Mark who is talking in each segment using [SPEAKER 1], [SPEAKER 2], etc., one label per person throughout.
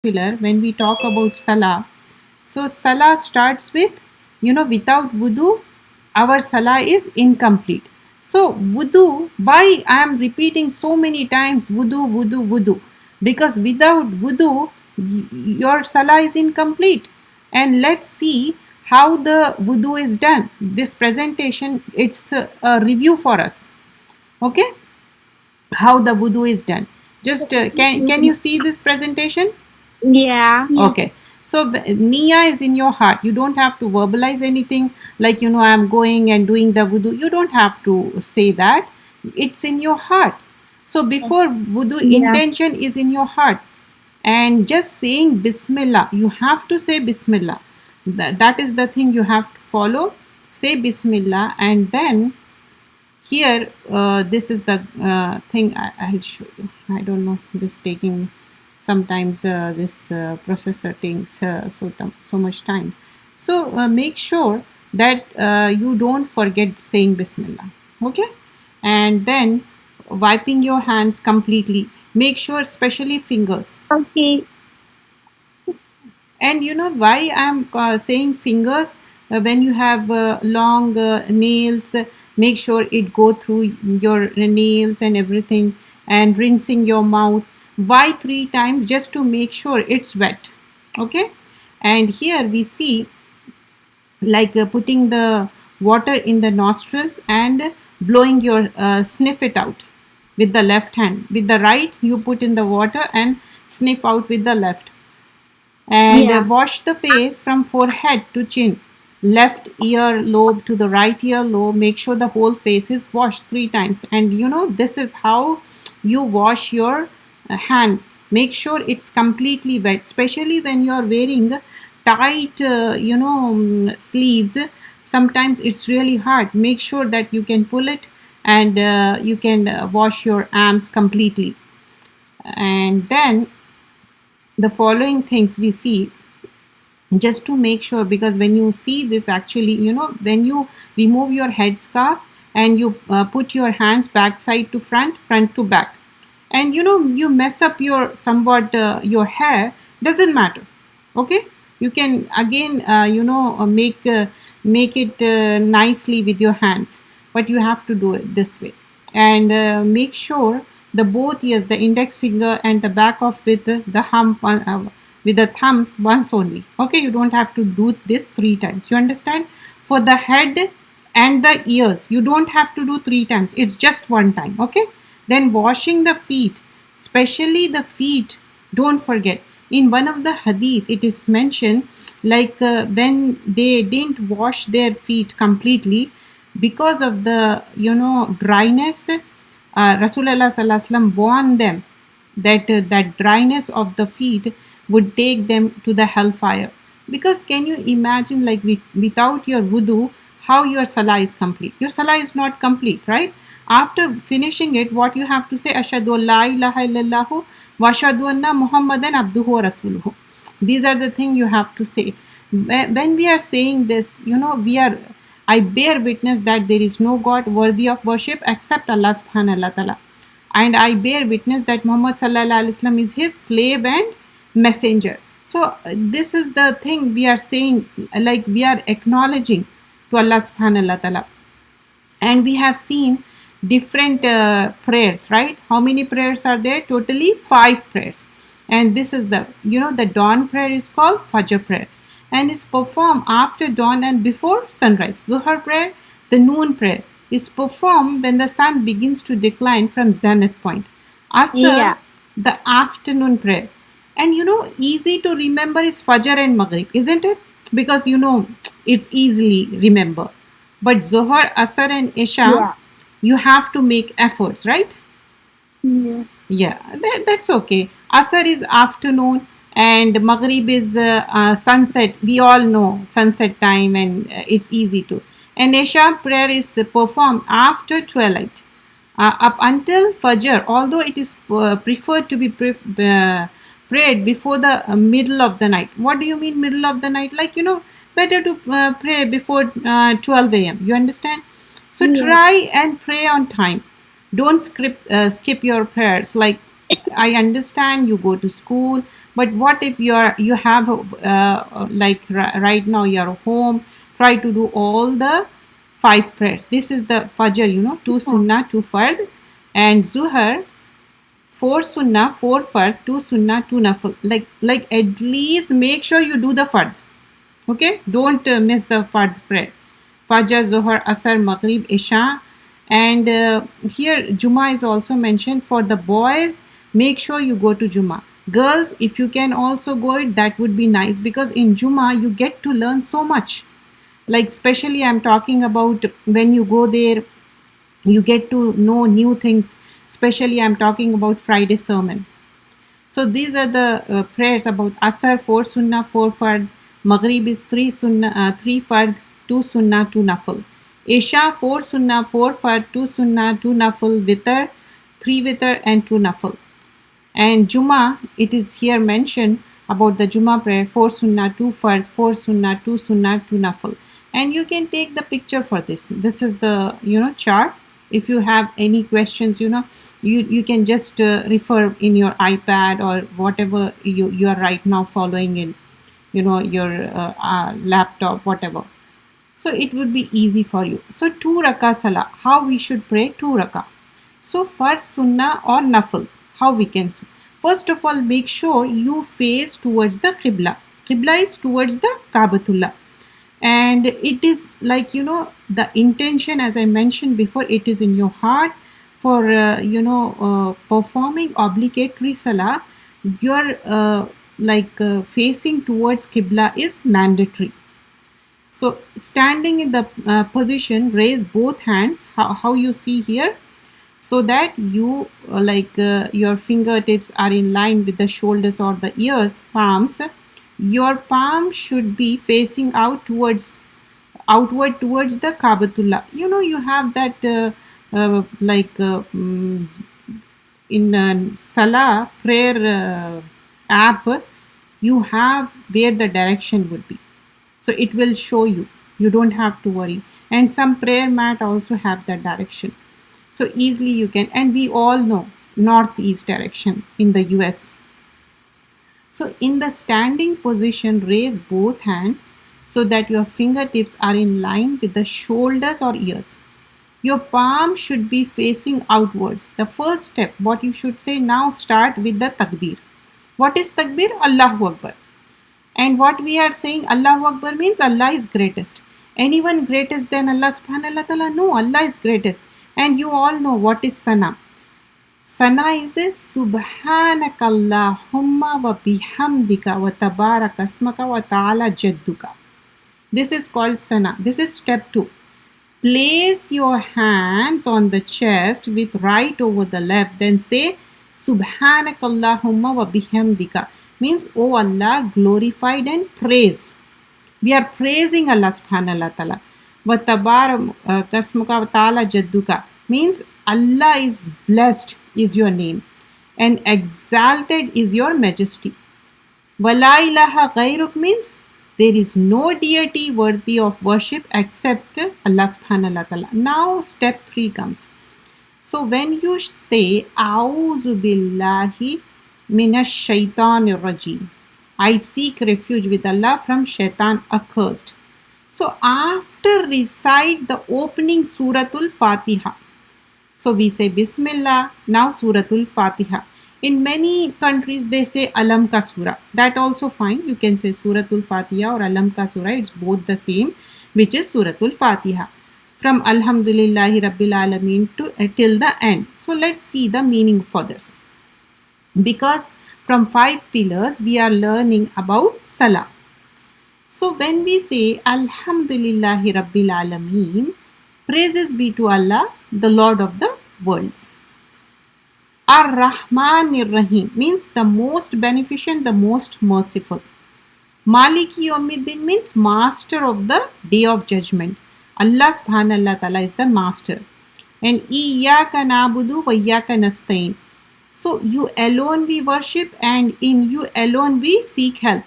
[SPEAKER 1] when we talk about salah, so salah starts with, without wudu, our salah is incomplete. So wudu, why I am repeating so many times wudu, wudu, wudu? Because without wudu, your salah is incomplete. And let's see how the wudu is done. This presentation, it's a review for us. Okay, how the wudu is done. Just can you see this presentation?
[SPEAKER 2] Yeah.
[SPEAKER 1] Okay. So niya is in your heart. You don't have to verbalize anything like, I'm going and doing the wudu. You don't have to say that. It's in your heart. So before wudu,
[SPEAKER 2] Yeah.
[SPEAKER 1] intention is in your heart. And just saying Bismillah, you have to say Bismillah. That is the thing you have to follow. Say Bismillah, and then here, this is the thing I'll show you. I don't know, this taking sometimes this processor takes so much time. So make sure that you don't forget saying Bismillah. Okay, and then wiping your hands completely. Make sure, especially fingers.
[SPEAKER 2] Okay.
[SPEAKER 1] And you know why I'm saying fingers? When you have long nails, make sure it go through your nails and everything, and rinsing your mouth. Why 3 times? Just to make sure it's wet. Okay. And here we see, like putting the water in the nostrils and blowing your sniff it out with the left hand. With the right, you put in the water and sniff out with the left. And
[SPEAKER 2] Yeah.
[SPEAKER 1] wash the face from forehead to chin, left ear lobe to the right ear lobe. Make sure the whole face is washed 3 times. And this is how you wash your hands. Make sure it's completely wet, especially when you are wearing tight sleeves. Sometimes it's really hard. Make sure that you can pull it, and you can wash your arms completely. And then the following things we see, just to make sure, because when you see this, actually, when you remove your headscarf and you put your hands back side to front, front to back, and you mess up your somewhat your hair, doesn't matter. Okay, you can again make it nicely with your hands, but you have to do it this way. And make sure the both ears, the index finger and the back of with the with the thumbs once only. Okay, you don't have to do this 3 times. You understand? For the head and the ears, you don't have to do 3 times. It's just one time. Okay. Then washing the feet, especially the feet. Don't forget. In one of the hadith, it is mentioned, like when they didn't wash their feet completely because of the dryness. Rasulullah Sallallahu Alaihi Wasallam warned them that that dryness of the feet would take them to the hellfire. Because can you imagine, like without your wudu, how your salah is complete? Your salah is not complete, right? After finishing it, what you have to say, Ashadu la ilaha illallahu wa ashadu anna Muhammadan abduhu wa rasuluhu. These are the things you have to say. When we are saying this, I bear witness that there is no God worthy of worship except Allah subhanahu wa ta'ala. And I bear witness that Muhammad sallallahu alaihi wasallam is his slave and messenger. So this is the thing we are saying, like we are acknowledging to Allah subhanahu wa ta'ala. And we have seen different prayers, right? How many prayers are there? Totally 5 prayers. And this is the dawn prayer is called Fajr prayer, and is performed after dawn and before sunrise. Zuhar prayer, the noon prayer, is performed when the sun begins to decline from zenith point. Asr,
[SPEAKER 2] Yeah.
[SPEAKER 1] the afternoon prayer. And easy to remember is Fajr and Maghrib, isn't it? Because it's easily remember. But Zohar, Asr, and Isha,
[SPEAKER 2] Yeah.
[SPEAKER 1] you have to make efforts, right?
[SPEAKER 2] Yeah.
[SPEAKER 1] Yeah, that's okay. Asr is afternoon, and Maghrib is sunset. We all know sunset time, and it's easy to. And Isha prayer is performed after twilight, up until Fajr, although it is preferred to be prayed before the middle of the night. What do you mean, middle of the night? Like, better to pray before 12 a.m. You understand? So
[SPEAKER 2] Yeah.
[SPEAKER 1] try and pray on time. Don't skip your prayers. Like, I understand you go to school, But what if you have like right now you're home, try to do all the 5 prayers. This is the Fajr, 2 sunnah, 2 fard, and Zuhar, 4 sunnah, 4 fard, 2 sunnah, 2 nafil. Like at least make sure you do the fard. Okay, don't miss the fard prayer. Fajr, Zohar, Asr, Maghrib, Isha, and here Juma is also mentioned. For the boys, make sure you go to Juma. Girls, if you can also go it, that would be nice, because in Juma you get to learn so much. Like especially I'm talking about when you go there, you get to know new things. Especially I'm talking about Friday sermon. So these are the prayers about Asr, 4 sunnah, 4 fard. Maghrib is 3 sunnah, 3 fard, 2 sunnah, 2 nafil. Isha, 4 sunnah, 4 fard, 2 sunnah, 2 nafil. Witr, 3 witr and 2 nafil. And Juma, it is here mentioned about the Juma prayer, 4 sunnah, 2 fard, 4 sunnah, 2 sunnah, 2 nafil. And you can take the picture for this. This is the chart. If you have any questions, you can just refer in your iPad or whatever you are right now following in your laptop, whatever. So it would be easy for you. So 2 rakah salah, how we should pray 2 rakah. So first sunnah or nafil, how we can. First of all, make sure you face towards the qibla. Qibla is towards the Kabatullah, and it is like the intention, as I mentioned before, it is in your heart. For performing obligatory salah, your facing towards qibla is mandatory. So standing in the position, raise both hands, how you see here, so that you your fingertips are in line with the shoulders or the ears, palms. Your palm should be facing outward towards the Kabatullah. You have that in Salah prayer app, you have where the direction would be. So it will show you. You don't have to worry. And some prayer mat also have that direction. So easily you can. And we all know northeast direction in the US. So in the standing position, raise both hands so that your fingertips are in line with the shoulders or ears. Your palm should be facing outwards. The first step, what you should say now, start with the takbir. What is takbir? Allahu Akbar. And what we are saying, Allahu Akbar means Allah is greatest. Anyone greatest than Allah subhanahu wa ta'ala? No, Allah is greatest. And you all know what is sana. Sana is Subhanakallahumma wa bihamdika wa tabarakasmaka wa ta'ala jadduka. This is called sana. This is step 2. Place your hands on the chest with right over the left. Then say Subhanakallahumma wa bihamdika. Means, oh Allah, glorified and praise. We are praising Allah subhanahu wa ta'ala. Wa tabarakasmaka wa ta'ala jadduka. Means Allah is blessed is your name and exalted is your majesty. Wala ilaha ghayruk means there is no deity worthy of worship except Allah subhanahu wa ta'ala. Now step 3 comes. So when you say A'udhu billahi minash shaitanir rajim, I seek refuge with Allah from shaitan accursed. So after recite the opening Suratul Fatiha. So we say Bismillah, now Suratul Fatiha. In many countries they say Alam Ka Surah. That also fine. You can say Suratul Fatiha or Alam Ka Surah. It's both the same, which is Suratul Fatiha. From Alhamdulillahi Rabbil Alameen to till the end. So let's see the meaning for this. Because from 5 pillars we are learning about Salah. So when we say Alhamdulillahi Rabbil Alameen, praises be to Allah, the Lord of the worlds. Ar-Rahmanir Rahim means the most beneficent, the most merciful. Maliki Yawmiddin means master of the day of judgment. Allah subhanahu wa ta'ala is the master. And Iyyaka na'budu wa iyyaka nasta'in. So you alone we worship and in you alone we seek help.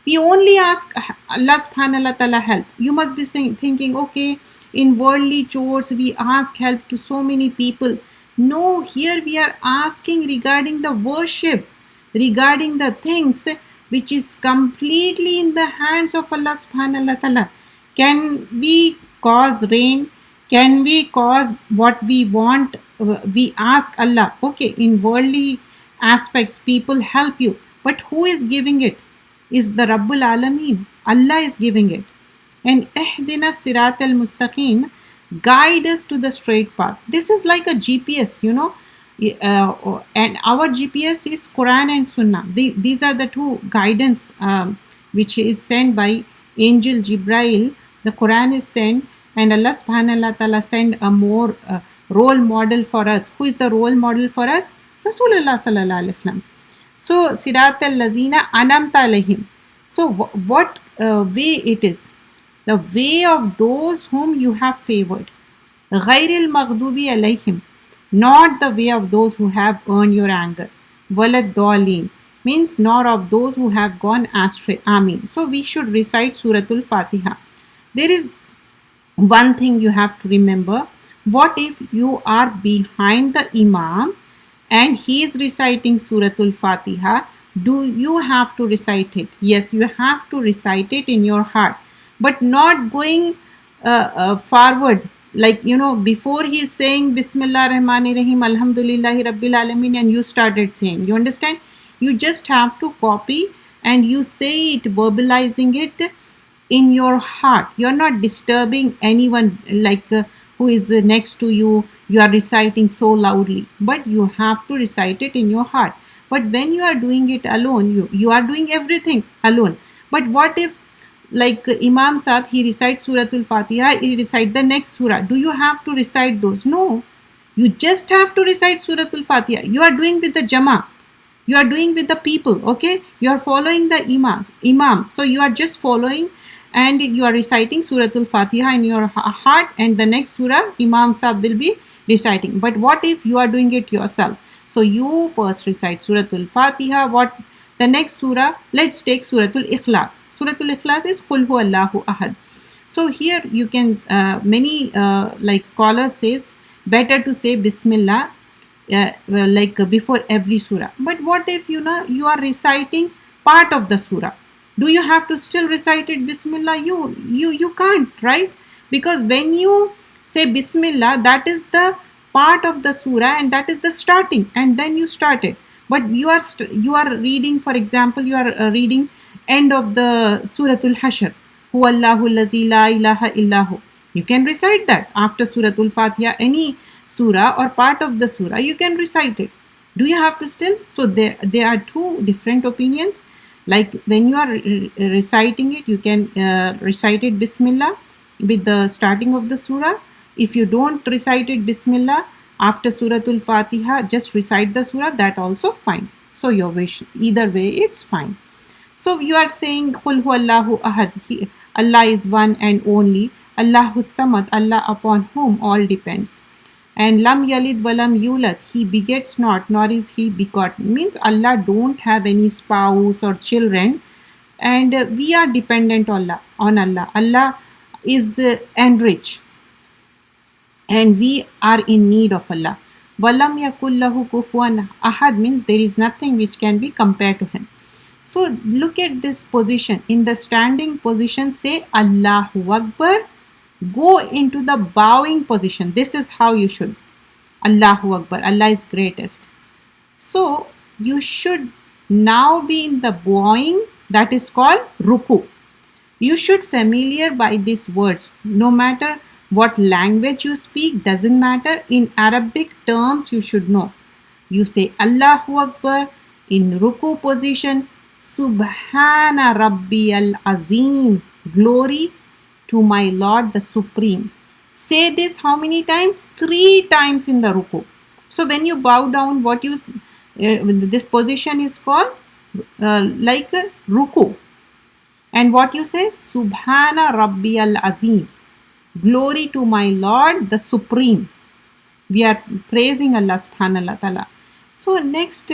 [SPEAKER 1] We only ask Allah subhanahu wa ta'ala help. You must be thinking, okay, in worldly chores we ask help to so many people. No, here we are asking regarding the worship. regarding the things which is completely in the hands of Allah subhanahu wa ta'ala. Can we cause rain? Can we cause what we want? We ask Allah. Okay, in worldly aspects, people help you. But who is giving it? Is the Rabbul Alameen. Allah is giving it. And Ihdina Sirat al Mustaqim, guide us to the straight path. This is like a GPS, you know. And our GPS is Quran and Sunnah. These are the two guidance which is sent by Angel Jibrail. The Quran is sent, and Allah subhanahu wa ta'ala sent a more role model for us. Who is the role model for us? Rasulullah sallallahu alaihi wasallam. So Sirat al Lazina Anamta alayhim. So what way it is? The way of those whom you have favored. غَيْرِ الْمَغْضُوبِ عَلَيْهِمْ, not the way of those who have earned your anger. وَلَا الضَّالِينَ means nor of those who have gone astray. Ameen. So we should recite Suratul Fatiha. There is one thing you have to remember. What if you are behind the Imam and he is reciting Suratul Fatiha? Do you have to recite it? Yes, you have to recite it in your heart, but not going forward, like, you know, before he is saying Bismillah Rahmanir Rahim Alhamdulillahi Rabbil Alamin and you started saying. You understand? You just have to copy and you say it, verbalizing it in your heart. You're not disturbing anyone, like who is next to you. You are reciting so loudly, but you have to recite it in your heart. But when you are doing it alone, you are doing everything alone. But what if, like Imam Saab, he recites Suratul Fatiha, he recites the next surah. Do you have to recite those? No. You just have to recite Suratul Fatiha. You are doing with the Jama. You are doing with the people, okay? You are following the Imam. So you are just following and you are reciting Suratul Fatiha in your heart, and the next surah Imam Saab will be reciting. But what if you are doing it yourself? So you first recite Suratul Fatiha. What the next surah? Let's take Suratul Ikhlas. Suratul Ikhlas is Qul Huwallahu Ahad. So here you can many like scholars says better to say Bismillah like before every surah. But what if you know you are reciting part of the surah? Do you have to still recite it Bismillah? You can't, right? Because when you say Bismillah, that is the part of the surah and that is the starting, and then you start it. But you are reading, for example, you are reading end of the Suratul Hashr, Huwallahu allazi la ilaha illahu. You can recite that after Suratul Fatiha, any surah or part of the surah, you can recite it. Do you have to still? So there are two different opinions. Like when you are reciting it, you can recite it Bismillah with the starting of the surah. If you don't recite it Bismillah after Suratul Fatiha, just recite the surah, that also fine. So your wish, either way, it's fine. So you are saying Qul Huwallahu Ahad, Allah is one and only, Allahu Samad, Allah upon whom all depends. And Lam Yalid Walam Yulad, he begets not, nor is he begotten. Means Allah don't have any spouse or children, and we are dependent on Allah. Allah is enriched, and we are in need of Allah. Walam yakul lahu kufuwan ahad means there is nothing which can be compared to him. So look at this position. In the standing position, say Allahu Akbar. Go into the bowing position. This is how you should. Allahu Akbar. Allah is greatest. So you should now be in the bowing, that is called ruku. You should familiar by these words. No matter what language you speak, doesn't matter. In Arabic terms, you should know. You say Allahu Akbar in ruku position. Subhana Rabbi al-Azim. Glory to my Lord the Supreme. Say this how many times? 3 times in the ruku. So when you bow down, what you this position is called like ruku. And what you say? Subhana Rabbi al-Azim. Glory to my Lord the Supreme. We are praising Allah subhanahu wa ta'ala. So next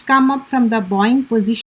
[SPEAKER 1] come up from the bowing position.